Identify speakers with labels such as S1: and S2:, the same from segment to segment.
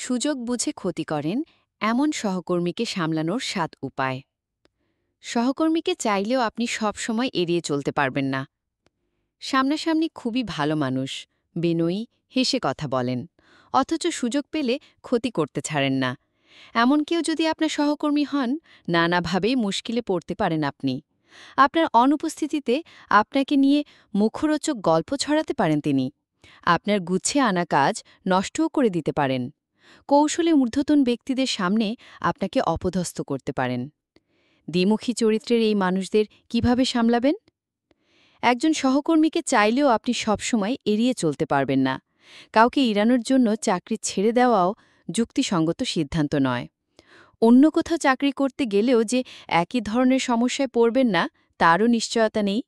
S1: সুযোগ বুঝে ক্ষতি করেন এমন সহকর্মীকে সামলানোর ৭ উপায়। সহকর্মীকে চাইলেও আপনি সব সময় এড়িয়ে চলতে পারবেন না। সামনাসামনি খুবই ভালো মানুষ, বিনয়ী, হেসে কথা বলেন, অথচ সুযোগ পেলে ক্ষতি করতে ছাড়েন না। এমন কেউ যদি আপনার সহকর্মী হন, নানাভাবেই মুশকিলে পড়তে পারেন আপনি। আপনার অনুপস্থিতিতে আপনাকে নিয়ে মুখরোচক গল্প ছড়াতে পারেন তিনি। আপনার গুছিয়ে আনা কাজ নষ্টও করে দিতে পারেন। কৌশলে ঊর্ধ্বতন ব্যক্তিদের সামনে আপনাকে অপদস্থ করতে পারেন। দ্বিমুখী চরিত্রের এই মানুষদের কিভাবে সামলাবেন? একজন সহকর্মীকে চাইলেও আপনি সবসময় এড়িয়ে চলতে পারবেন না। কাউকে এড়ানোর জন্য চাকরি ছেড়ে দেওয়াও যুক্তিসঙ্গত সিদ্ধান্ত নয়। অন্য কোথাও চাকরি করতে গেলেও যে একই ধরনের সমস্যায় পড়বেন না, তারও নিশ্চয়তা নেই।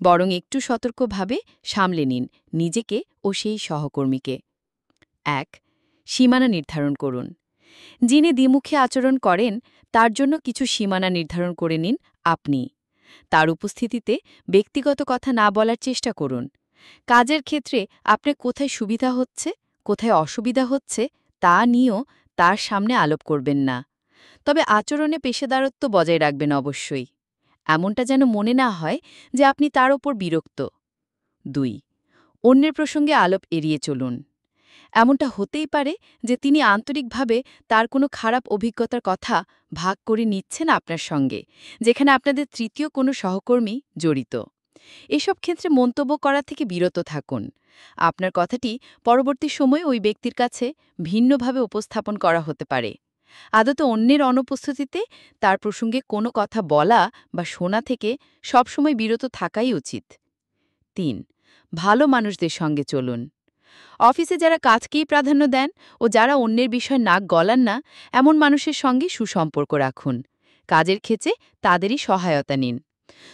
S1: বরং একটু সতর্কভাবে সামলে নিন নিজেকে ও সেই সহকর্মীকে। ১. সীমানা নির্ধারণ করুন। যিনি দ্বিমুখী আচরণ করেন, তার জন্য কিছু সীমানা নির্ধারণ করে নিন আপনি। তার উপস্থিতিতে ব্যক্তিগত কথা না বলার চেষ্টা করুন। কাজের ক্ষেত্রে আপনার কোথায় সুবিধা হচ্ছে, কোথায় অসুবিধা হচ্ছে, তা নিয়েও তার সামনে আলাপ করবেন না। তবে আচরণে পেশাদারত্ব বজায় রাখবেন অবশ্যই। এমনটা যেন মনে না হয় যে আপনি তার ওপর বিরক্ত। ২. অন্যের প্রসঙ্গে আলাপ এড়িয়ে চলুন। এমনটা হতেই পারে যে তিনি আন্তরিকভাবে তার কোনো খারাপ অভিজ্ঞতার কথা ভাগ করে নিচ্ছেন আপনার সঙ্গে, যেখানে আপনাদের তৃতীয় কোনো সহকর্মী জড়িত। এসব ক্ষেত্রে মন্তব্য করা থেকে বিরত থাকুন। আপনার কথাটি পরবর্তী সময়ে ওই ব্যক্তির কাছে ভিন্নভাবে উপস্থাপন করা হতে পারে। আদতে অন্যের অনুপস্থিতিতে তার প্রসঙ্গে কোনো কথা বলা বা শোনা থেকে সবসময় বিরত থাকাই উচিত। ৩. ভালো মানুষদের সঙ্গে চলুন। অফিসে যারা কাজকেই প্রাধান্য দেন ও যারা অন্যের বিষয় নাক গলান না, এমন মানুষের সঙ্গে সুসম্পর্ক রাখুন। কাজের ক্ষেত্রে তাদেরই সহায়তা নিন।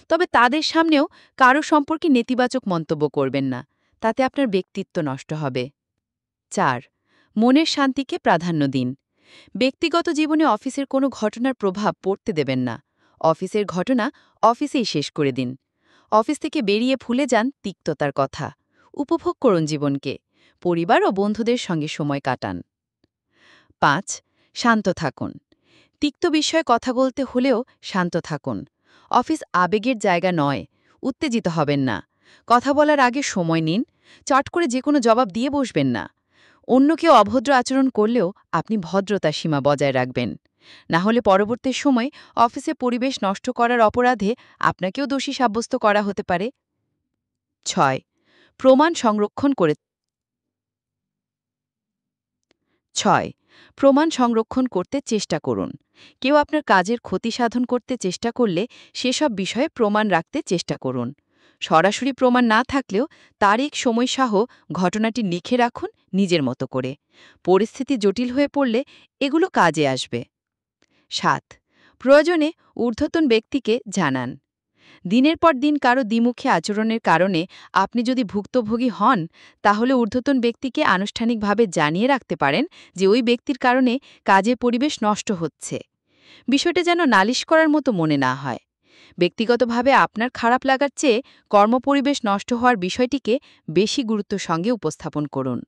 S1: তবে তাদের সামনেও কারো সম্পর্কে নেতিবাচক মন্তব্য করবেন না, তাতে আপনার ব্যক্তিত্ব নষ্ট হবে। ৪. মনের শান্তিকে প্রাধান্য দিন। ব্যক্তিগত জীবনে অফিসের কোনো ঘটনার প্রভাব পড়তে দেবেন না। অফিসের ঘটনা অফিসেই শেষ করে দিন। অফিস থেকে বেরিয়ে ভুলে যান তিক্ততার কথা। উপভোগ করুন জীবনকে। পরিবার ও বন্ধুদের সঙ্গে সময় কাটান। ৫. শান্ত থাকুন। তিক্ত বিষয়ে কথা বলতে হলেও শান্ত থাকুন। অফিস আবেগের জায়গা নয়, উত্তেজিত হবেন না। কথা বলার আগে সময় নিন। চট করে যে কোনো জবাব দিয়ে বসবেন না। অন্য কেউ অভদ্র আচরণ করলেও আপনি ভদ্রতার সীমা বজায় রাখবেন। না হলে পরবর্তী সময় অফিসে পরিবেশ নষ্ট করার অপরাধে আপনাকেও দোষী সাব্যস্ত করা হতে পারে। ৬. প্রমাণ সংরক্ষণ করে ৬. প্রমাণ সংরক্ষণ করতে চেষ্টা করুন। কেউ আপনার কাজের ক্ষতি সাধন করতে চেষ্টা করলে সেসব বিষয়ে প্রমাণ রাখতে চেষ্টা করুন। সরাসরি প্রমাণ না থাকলেও তারিখ সময়সহ ঘটনাটি লিখে রাখুন নিজের মতো করে। পরিস্থিতি জটিল হয়ে পড়লে এগুলো কাজে আসবে। ৭. প্রয়োজনে ঊর্ধ্বতন ব্যক্তিকে জানান। দিনের পর দিন কারো দ্বিমুখী আচরণের কারণে আপনি যদি ভুক্তভোগী হন, তাহলে ঊর্ধ্বতন ব্যক্তিকে আনুষ্ঠানিকভাবে জানিয়ে রাখতে পারেন যে ওই ব্যক্তির কারণে কাজের পরিবেশ নষ্ট হচ্ছে। বিষয়টা যেন নালিশ করার মতো মনে না হয়। ব্যক্তিগতভাবে আপনার খারাপ লাগার চেয়ে কর্মপরিবেশ নষ্ট হওয়ার বিষয়টিকে বেশি গুরুত্বের সঙ্গে উপস্থাপন করুন।